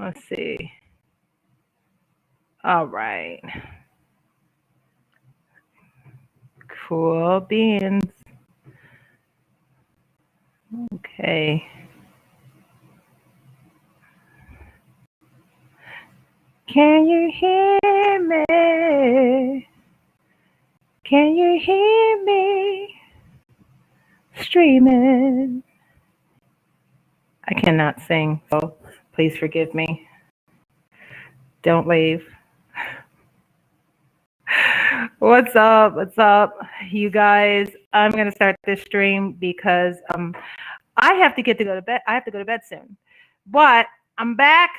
Let's see. All right. Cool beans. Okay. Can you hear me? Can you hear me? Streaming. I cannot sing, so please forgive me. Don't leave. What's up? What's up, you guys? I'm gonna start this stream because I have to go to bed. I have to go to bed soon. But I'm back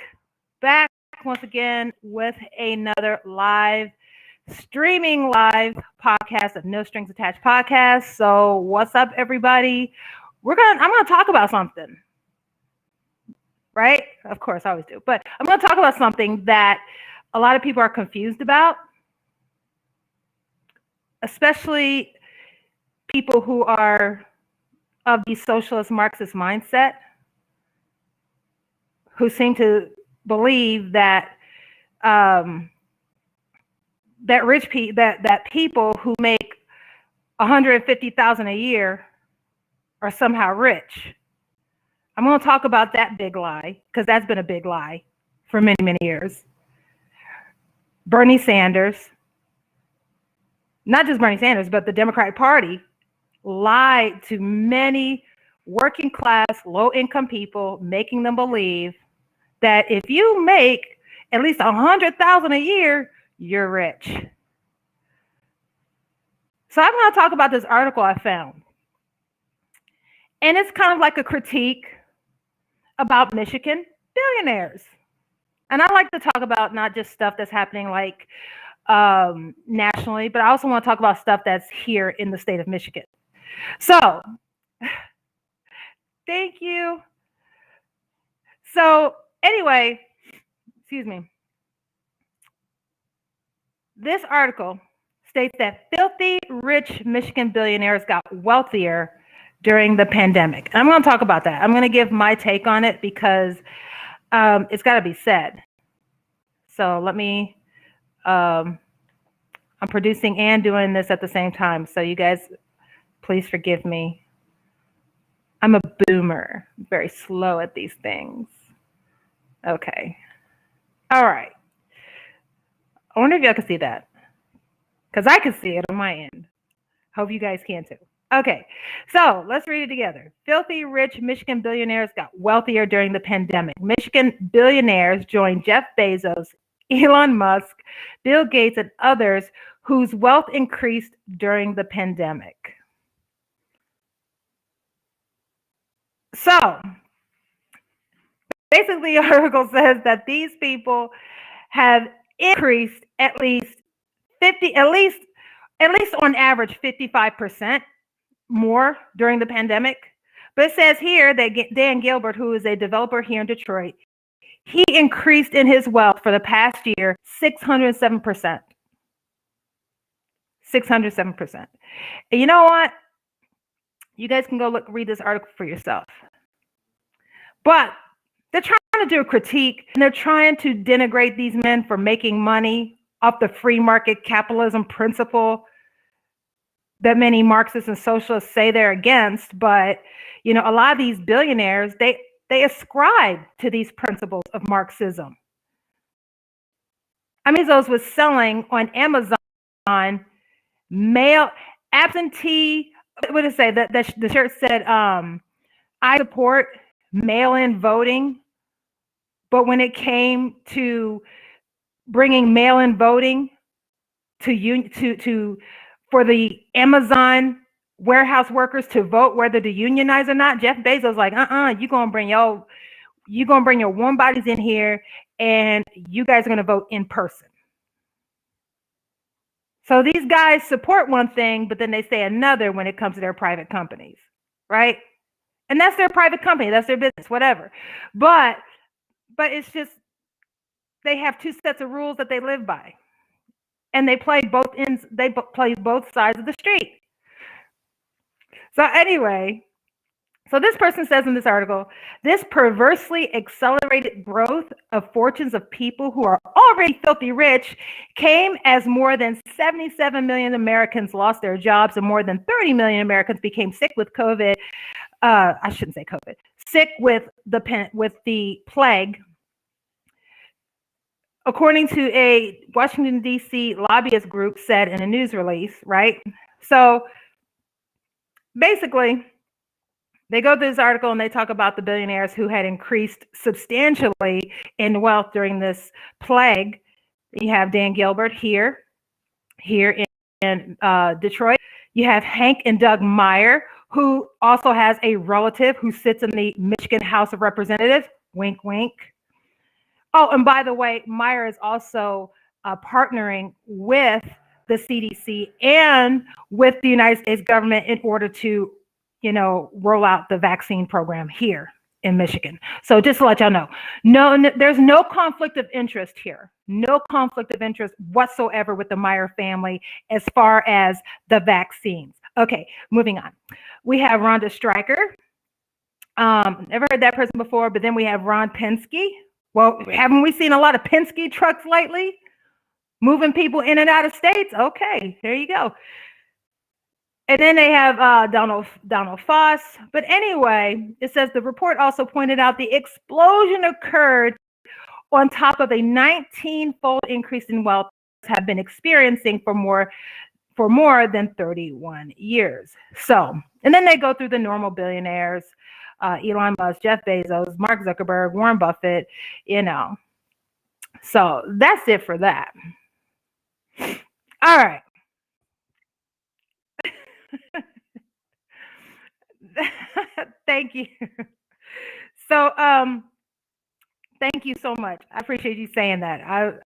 once again with another streaming live podcast of No Strings Attached podcast. So what's up, everybody? I'm gonna talk about something. Right? Of course, I always do. But I'm gonna talk about something that a lot of people are confused about, especially people who are of the socialist Marxist mindset, who seem to believe that that people who make $150,000 a year are somehow rich. I'm going to talk about that big lie, because that's been a big lie for many, many years. Bernie Sanders, not just Bernie Sanders, but the Democratic Party lied to many working class, low income people, making them believe that if you make at least $100,000 a year, you're rich. So I'm going to talk about this article I found. And it's kind of like a critique about Michigan billionaires. And I like to talk about not just stuff that's happening like nationally, but I also want to talk about stuff that's here in the state of Michigan. So, thank you. So, anyway, excuse me. This article states that filthy rich Michigan billionaires got wealthier during the pandemic. And I'm going to talk about that. I'm going to give my take on it because it's got to be said. So let me, I'm producing and doing this at the same time. So you guys, please forgive me. I'm a boomer, I'm very slow at these things. Okay. All right. I wonder if y'all can see that, because I can see it on my end. Hope you guys can too. Okay, so let's read it together. Filthy rich Michigan billionaires got wealthier during the pandemic. Michigan billionaires joined Jeff Bezos, Elon Musk, Bill Gates, and others whose wealth increased during the pandemic. So basically, the article says that these people have increased at least on average 55% more during the pandemic. But it says here that Dan Gilbert, who is a developer here in Detroit, he increased in his wealth for the past year 607%. 607%. And you know what? You guys can go read this article for yourself. But they're trying to do a critique, and they're trying to denigrate these men for making money off the free market capitalism principle that many Marxists and socialists say they're against. But, you know, a lot of these billionaires, they ascribe to these principles of Marxism. I mean, those was selling on Amazon absentee, what did it say? The shirt said, I support mail-in voting. But when it came to bringing mail-in voting for the Amazon warehouse workers to vote whether to unionize or not, Jeff Bezos like, you're gonna bring your warm bodies in here, and you guys are gonna vote in person. So these guys support one thing, but then they say another when it comes to their private companies, right? And that's their private company, that's their business, whatever. But it's just, they have two sets of rules that they live by. And they play both sides of the street. So anyway, So this person says in this article, this perversely accelerated growth of fortunes of people who are already filthy rich came as more than 77 million Americans lost their jobs and more than 30 million Americans became sick with COVID. I shouldn't say COVID, sick with the plague. According to a Washington, D.C. lobbyist group said in a news release, right? So basically, they go through this article and they talk about the billionaires who had increased substantially in wealth during this plague. You have Dan Gilbert here in Detroit. You have Hank and Doug Meyer, who also has a relative who sits in the Michigan House of Representatives. Wink, wink. Oh, and by the way, Meyer is also partnering with the CDC and with the United States government in order to, roll out the vaccine program here in Michigan. So just to let y'all know, there's no conflict of interest here. No conflict of interest whatsoever with the Meyer family as far as the vaccines. Okay, moving on. We have Rhonda Stryker. Never heard that person before, but then we have Ron Penske. Well, haven't we seen a lot of Penske trucks lately? Moving people in and out of states? Okay, there you go. And then they have Donald Foss. But anyway, it says the report also pointed out the explosion occurred on top of a 19-fold increase in wealth have been experiencing for more than 31 years. So, and then they go through the normal billionaires, Elon Musk, Jeff Bezos, Mark Zuckerberg, Warren Buffett, So that's it for that. All right. Thank you. So, thank you so much. I appreciate you saying that.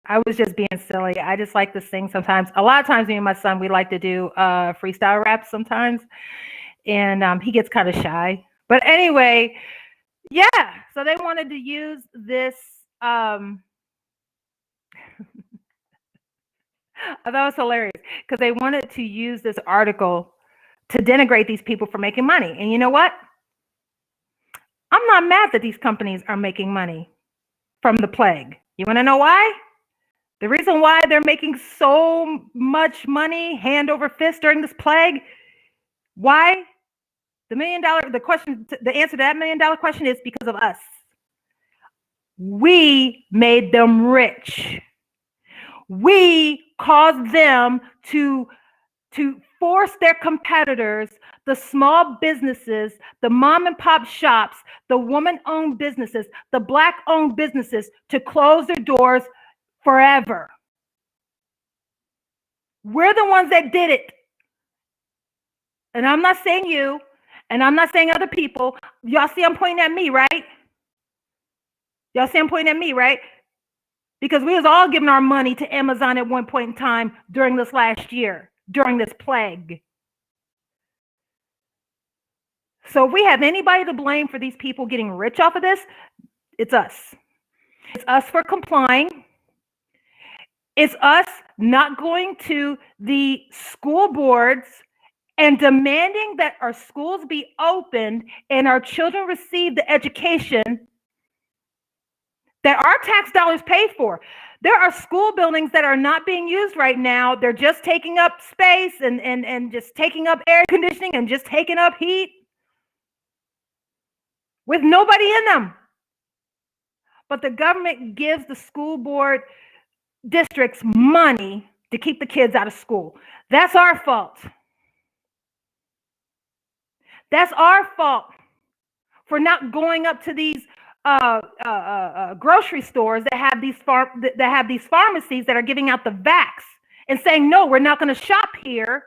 I was just being silly. I just like to sing sometimes. A lot of times, me and my son, we like to do freestyle raps sometimes, and he gets kind of shy. But anyway, yeah. So they wanted to use this. I thought it was hilarious because they wanted to use this article to denigrate these people for making money. And you know what? I'm not mad that these companies are making money from the plague. You want to know why? The reason why they're making so much money hand over fist during this plague, why? The answer to that $1 million question is because of us. We made them rich. We caused them to force their competitors, the small businesses, the mom and pop shops, the woman-owned businesses, the Black-owned businesses to close their doors forever. We're the ones that did it. And I'm not saying you, and I'm not saying other people. Y'all see I'm pointing at me, right? Y'all see I'm pointing at me, right? Because we was all giving our money to Amazon at one point in time during this last year, during this plague. So if we have anybody to blame for these people getting rich off of this, it's us. It's us for complying. It's us not going to the school boards and demanding that our schools be opened and our children receive the education that our tax dollars pay for. There are school buildings that are not being used right now. They're just taking up space and just taking up air conditioning and just taking up heat with nobody in them. But the government gives the school board districts money to keep the kids out of school. That's our fault. That's our fault for not going up to these grocery stores that have these pharmacies that are giving out the vax and saying, no, we're not going to shop here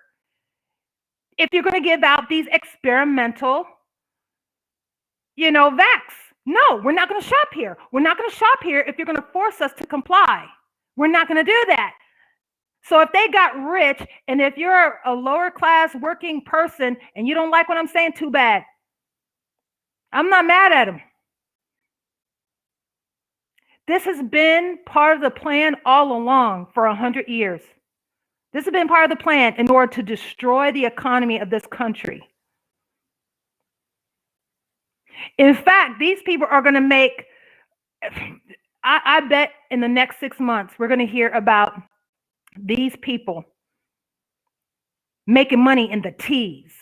if you're going to give out these experimental, vax. No, we're not going to shop here. We're not going to shop here if you're going to force us to comply. We're not going to do that. So if they got rich, and if you're a lower class working person and you don't like what I'm saying, too bad. I'm not mad at them. This has been part of the plan all along for 100 years. This has been part of the plan in order to destroy the economy of this country. In fact, these people are going to make, I bet in the next 6 months, we're going to hear about these people making money in the T's.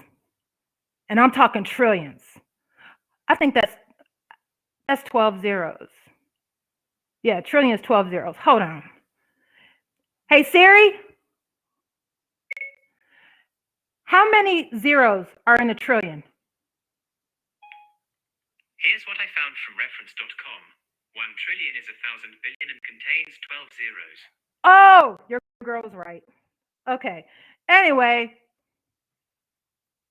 And I'm talking trillions. I think that's 12 zeros. Yeah, trillion is 12 zeros. Hold on. Hey, Siri, how many zeros are in a trillion? Here's what I found from reference.com. 1 trillion is 1,000 billion and contains 12 zeros. Oh, your girl's right. Okay. Anyway,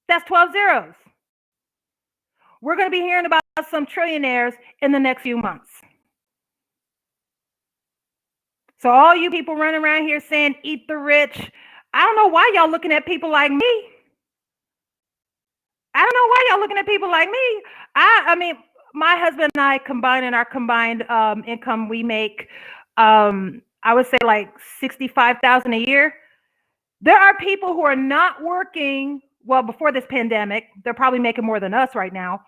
that's 12 zeros. We're going to be hearing about some trillionaires in the next few months. So all you people running around here saying, eat the rich, I don't know why y'all looking at people like me. I don't know why y'all looking at people like me. I mean, my husband and I combined in our combined income, we make, I would say like $65,000 a year. There are people who are not working. Well, before this pandemic, they're probably making more than us right now.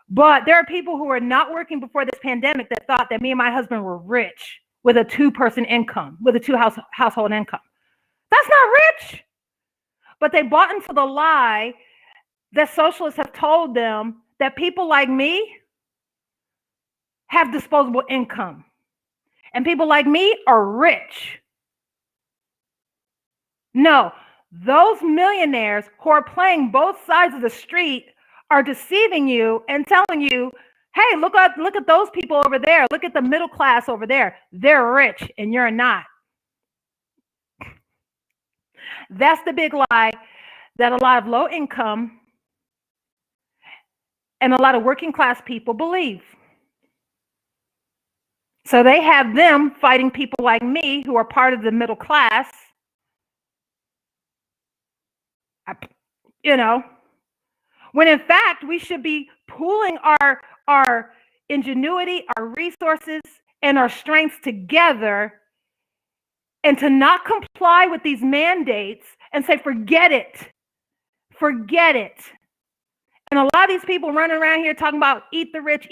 But there are people who are not working before this pandemic that thought that me and my husband were rich with a 2-person income, with a household income. That's not rich. But they bought into the lie that socialists have told them that people like me have disposable income. And people like me are rich. No, those millionaires who are playing both sides of the street are deceiving you and telling you, hey, look at those people over there. Look at the middle class over there. They're rich and you're not. That's the big lie that a lot of low income and a lot of working class people believe. So they have them fighting people like me who are part of the middle class. You know, when in fact we should be pooling our ingenuity, our resources, and our strengths together, and to not comply with these mandates and say, forget it. And a lot of these people running around here talking about eat the rich.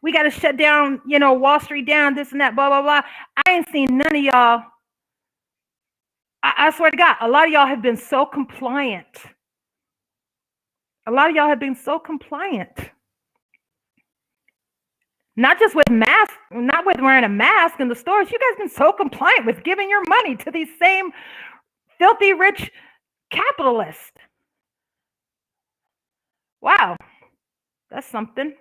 We got to shut down, Wall Street down, this and that, blah, blah, blah. I ain't seen none of y'all. I swear to God, a lot of y'all have been so compliant. Not just with masks, not with wearing a mask in the stores. You guys been so compliant with giving your money to these same filthy rich capitalists. Wow, that's something.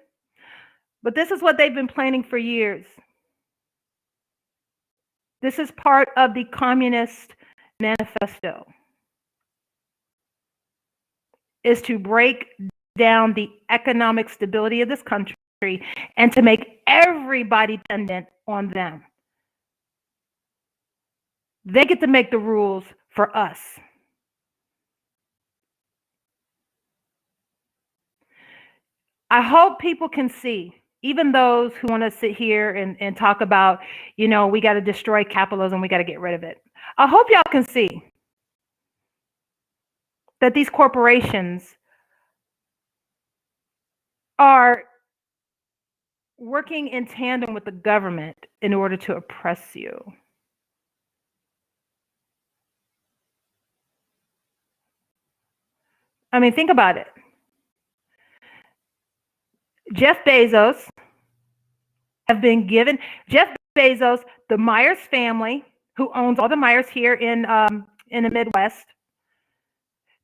But this is what they've been planning for years. This is part of the Communist Manifesto, is to break down the economic stability of this country and to make everybody dependent on them. They get to make the rules for us. I hope people can see, even those who want to sit here and talk about, we got to destroy capitalism, we got to get rid of it. I hope y'all can see that these corporations are working in tandem with the government in order to oppress you. I mean, think about it. Jeff Bezos, the Myers family, who owns all the Myers here in the Midwest,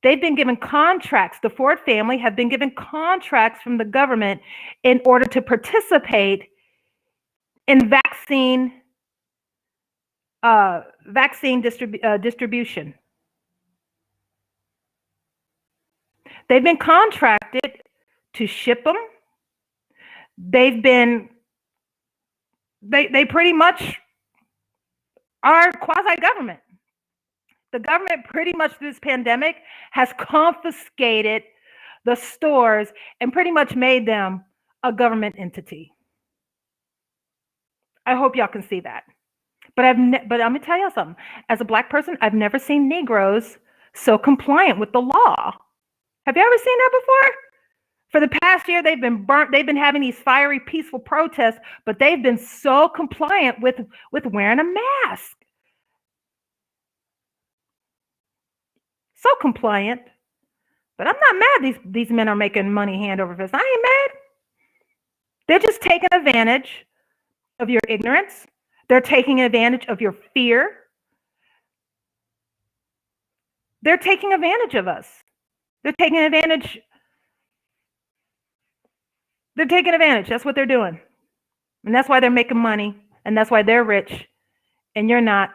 they've been given contracts. The Ford family have been given contracts from the government in order to participate in vaccine distribution. They've been contracted to ship them. They pretty much are quasi-government. The government pretty much through this pandemic has confiscated the stores and pretty much made them a government entity. I hope y'all can see that. But I'm gonna tell you something. As a Black person, I've never seen Negroes so compliant with the law. Have you ever seen that before? For the past year, they've been burnt. They've been having these fiery, peaceful protests, but they've been so compliant with wearing a mask. So compliant. But I'm not mad these men are making money hand over fist. I ain't mad. They're just taking advantage of your ignorance. They're taking advantage of your fear. They're taking advantage of us. They're taking advantage. They're taking advantage. That's what they're doing. And that's why they're making money. And that's why they're rich and you're not.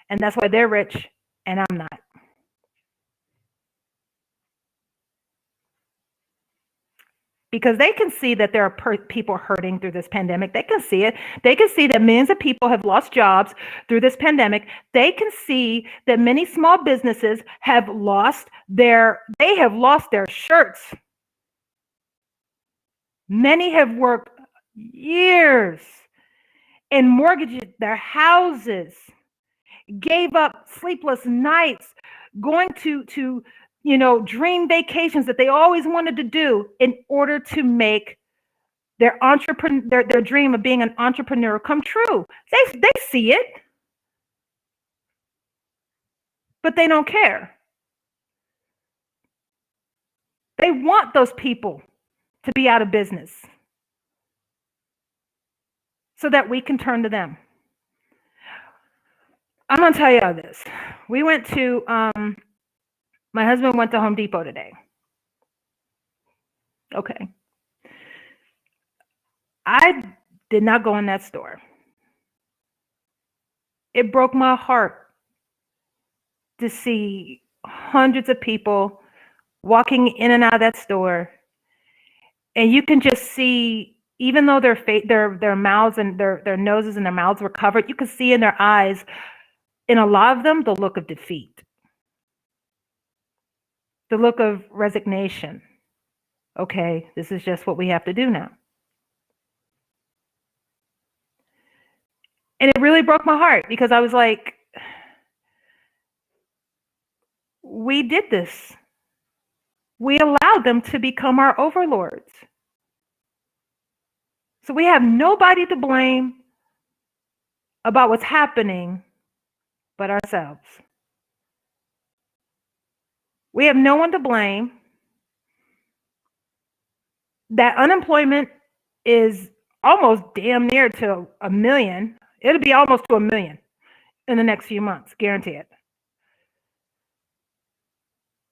And that's why they're rich and I'm not. Because they can see that there are people hurting through this pandemic. They can see it. They can see that millions of people have lost jobs through this pandemic. They can see that many small businesses have lost their shirts. Many have worked years and mortgaged their houses, gave up sleepless nights, going to dream vacations that they always wanted to do in order to make their dream of being an entrepreneur come true. They see it, but they don't care. They want those people to be out of business so that we can turn to them. I'm gonna tell you all this. We went to my husband went to Home Depot today. Okay. I did not go in that store. It broke my heart to see hundreds of people walking in and out of that store. And you can just see, even though their mouths and their noses and their mouths were covered, you could see in their eyes, in a lot of them, the look of defeat, the look of resignation. Okay, this is just what we have to do now. And it really broke my heart because I was like, we did this. We allowed them to become our overlords. So we have nobody to blame about what's happening but ourselves. We have no one to blame. That unemployment is almost damn near to 1 million. It'll be almost to 1 million in the next few months, guarantee it.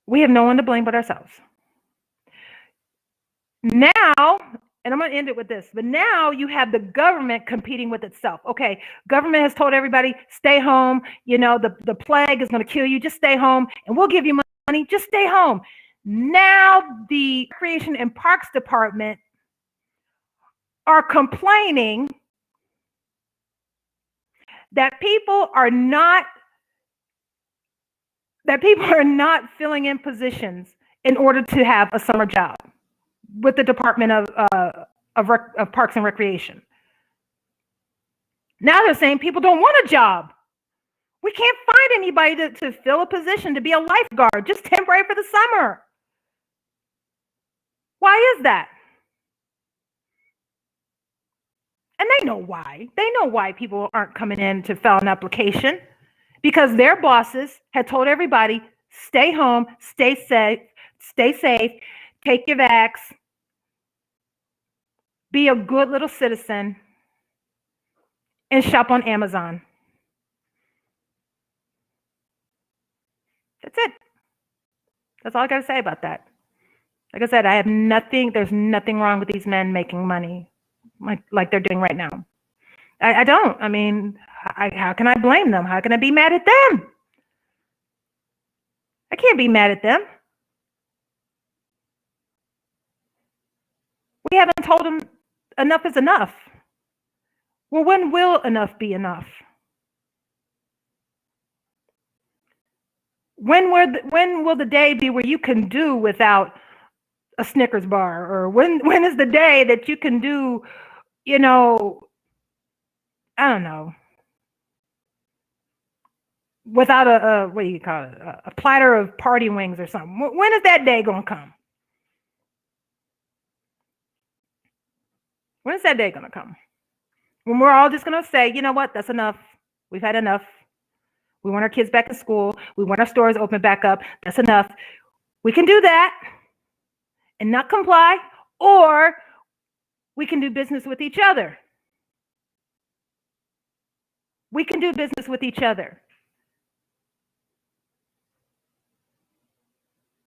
We have no one to blame but ourselves. Now, and I'm going to end it with this, but now you have the government competing with itself. Okay, government has told everybody, stay home. The plague is going to kill you. Just stay home and we'll give you money. Just stay home. Now the Recreation and Parks Department are complaining that people are not filling in positions in order to have a summer job with the Department of Parks and Recreation. Now they're saying people don't want a job. We can't find anybody to fill a position to be a lifeguard, just temporary for the summer. Why is that? And they know why. They know why people aren't coming in to fill an application, because their bosses had told everybody, stay home, stay safe, take your vax, be a good little citizen, and shop on Amazon. That's it. That's all I got to say about that. Like I said, there's nothing wrong with these men making money like they're doing right now. I don't. I mean, how can I blame them? How can I be mad at them? I can't be mad at them. We haven't told them enough is enough. Well, when will enough be enough? When will the day be where you can do without a Snickers bar? Or when is the day that you can do, I don't know, without a what do you call it, a platter of party wings or something? When is that day going to come? When is that day going to come? When we're all just going to say, you know what, that's enough. We've had enough. We want our kids back in school. We want our stores open back up. That's enough. We can do that and not comply, or we can do business with each other. We can do business with each other.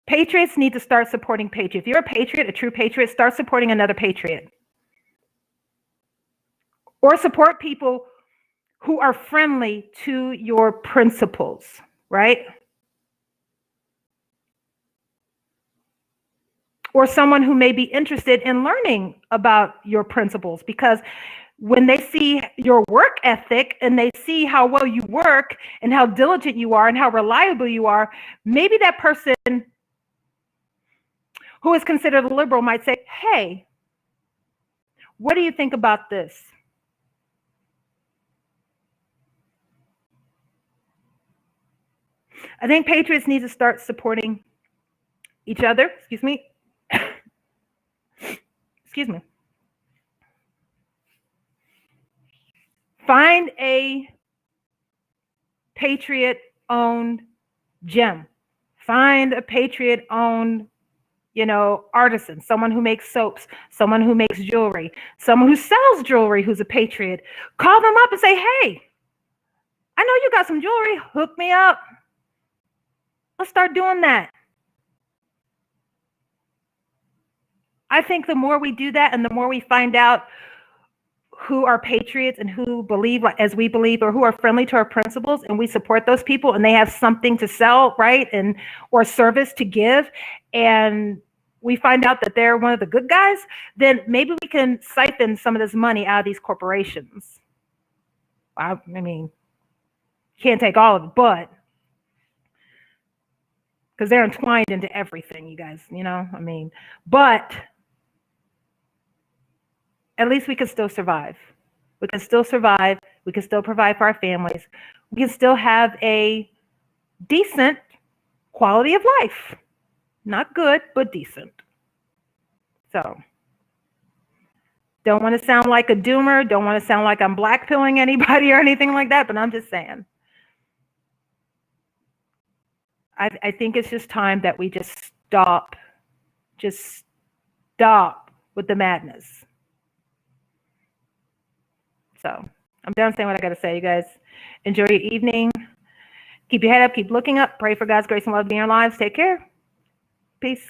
Patriots need to start supporting patriots. If you're a patriot, a true patriot, start supporting another patriot. Or support people who are friendly to your principles, right? Or someone who may be interested in learning about your principles, because when they see your work ethic and they see how well you work and how diligent you are and how reliable you are, maybe that person who is considered a liberal might say, hey, what do you think about this? I think patriots need to start supporting each other. Excuse me. Excuse me. Find a patriot-owned gym. Find a patriot-owned, artisan, someone who makes soaps, someone who makes jewelry, someone who sells jewelry who's a patriot. Call them up and say, hey, I know you got some jewelry. Hook me up. Let's start doing that. I think the more we do that and the more we find out who are patriots and who believe as we believe, or who are friendly to our principles, and we support those people and they have something to sell, right? Or service to give, and we find out that they're one of the good guys, then maybe we can siphon some of this money out of these corporations. I mean, can't take all of it, but because they're entwined into everything, you guys, but at least we can still survive. We can still survive. We can still provide for our families. We can still have a decent quality of life. Not good, but decent. So, don't want to sound like a doomer. Don't want to sound like I'm blackpilling anybody or anything like that, but I'm just saying. I think it's just time that we just stop with the madness. So I'm done saying what I got to say, you guys. Enjoy your evening. Keep your head up. Keep looking up. Pray for God's grace and love in your lives. Take care. Peace.